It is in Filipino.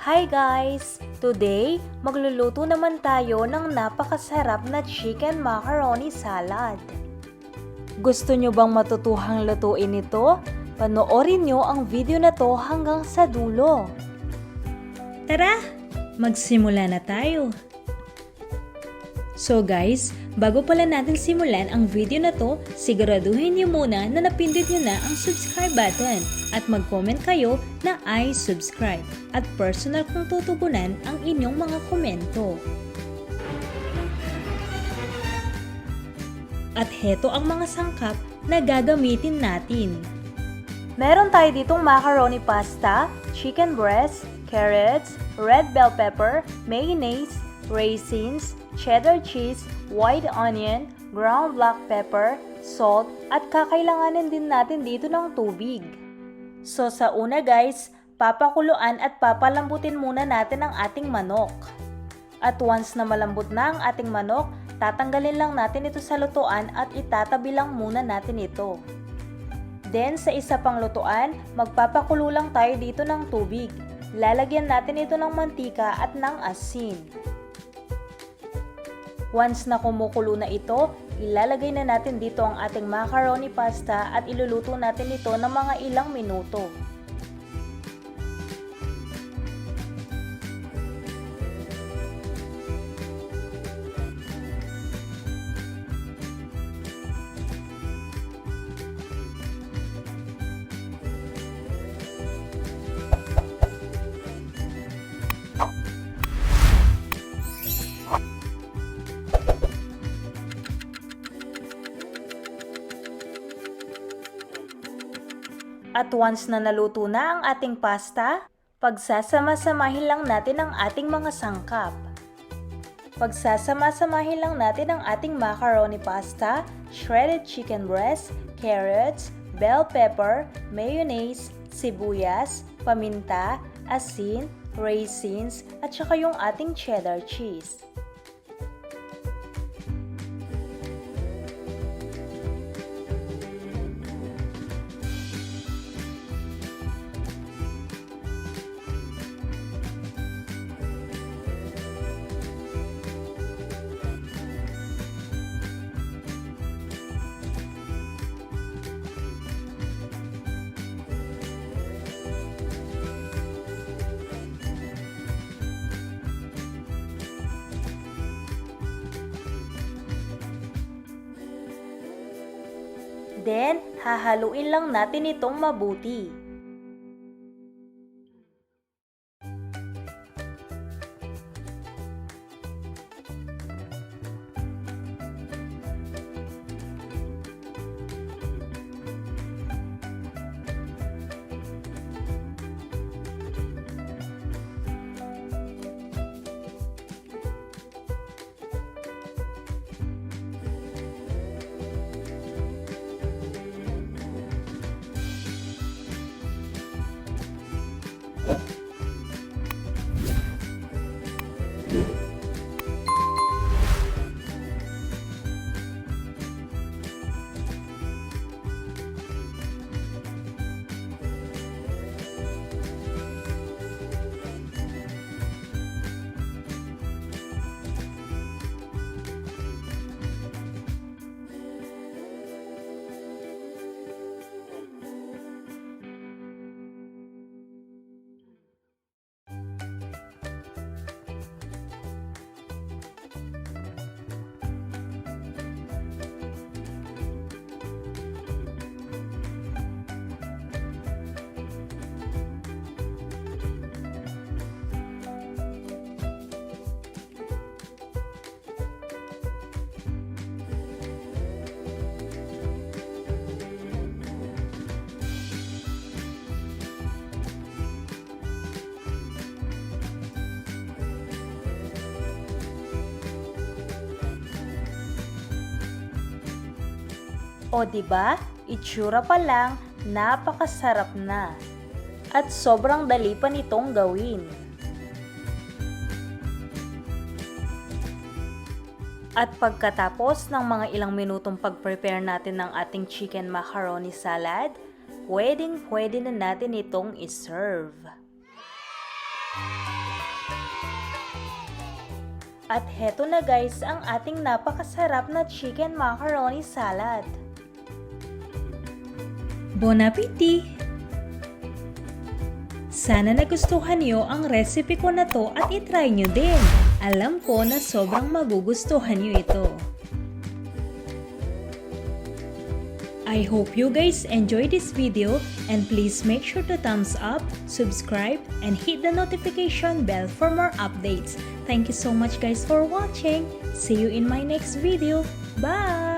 Hi guys! Today, magluluto naman tayo ng napakasarap na chicken macaroni salad. Gusto nyo bang matutuhang lutuin ito? Panoorin nyo ang video na to hanggang sa dulo. Tara, magsimula na tayo! So guys, bago pala natin simulan ang video na to, siguraduhin niyo muna na napindot niyo na ang subscribe button at mag-comment kayo na I subscribe at personal kong tutugunan ang inyong mga komento. At heto ang mga sangkap na gagamitin natin. Meron tayo ditong macaroni pasta, chicken breast, carrots, red bell pepper, mayonnaise, raisins, cheddar cheese, white onion, ground black pepper, salt, at kakailanganin din natin dito ng tubig. So sa una guys, papakuluan at papalambutin muna natin ang ating manok. At once na malambot na ang ating manok, tatanggalin lang natin ito sa lutuan at itatabi lang muna natin ito. Then sa isa pang lutuan, magpapakulo lang tayo dito ng tubig. Lalagyan natin ito ng mantika at ng asin. Once na kumukulo na ito, ilalagay na natin dito ang ating macaroni pasta at iluluto natin ito ng mga ilang minuto. At once na naluto na ang ating pasta, pagsasama-samahin lang natin ang ating mga sangkap. Pagsasama-samahin lang natin ang ating macaroni pasta, shredded chicken breast, carrots, bell pepper, mayonnaise, sibuyas, paminta, asin, raisins, at saka yung ating cheddar cheese. Then, hahaluin lang natin itong mabuti. O diba, itsura pa lang, napakasarap na. At sobrang dali pa nitong gawin. At pagkatapos ng mga ilang minutong pag-prepare natin ng ating chicken macaroni salad, pwedeng-pwede na natin itong iserve. At heto na guys ang ating napakasarap na chicken macaroni salad. Bon appetit! Sana nagustuhan niyo ang recipe ko na to at itry nyo din. Alam ko na sobrang magugustuhan niyo ito. I hope you guys enjoy this video and please make sure to thumbs up, subscribe, and hit the notification bell for more updates. Thank you so much guys for watching. See you in my next video. Bye!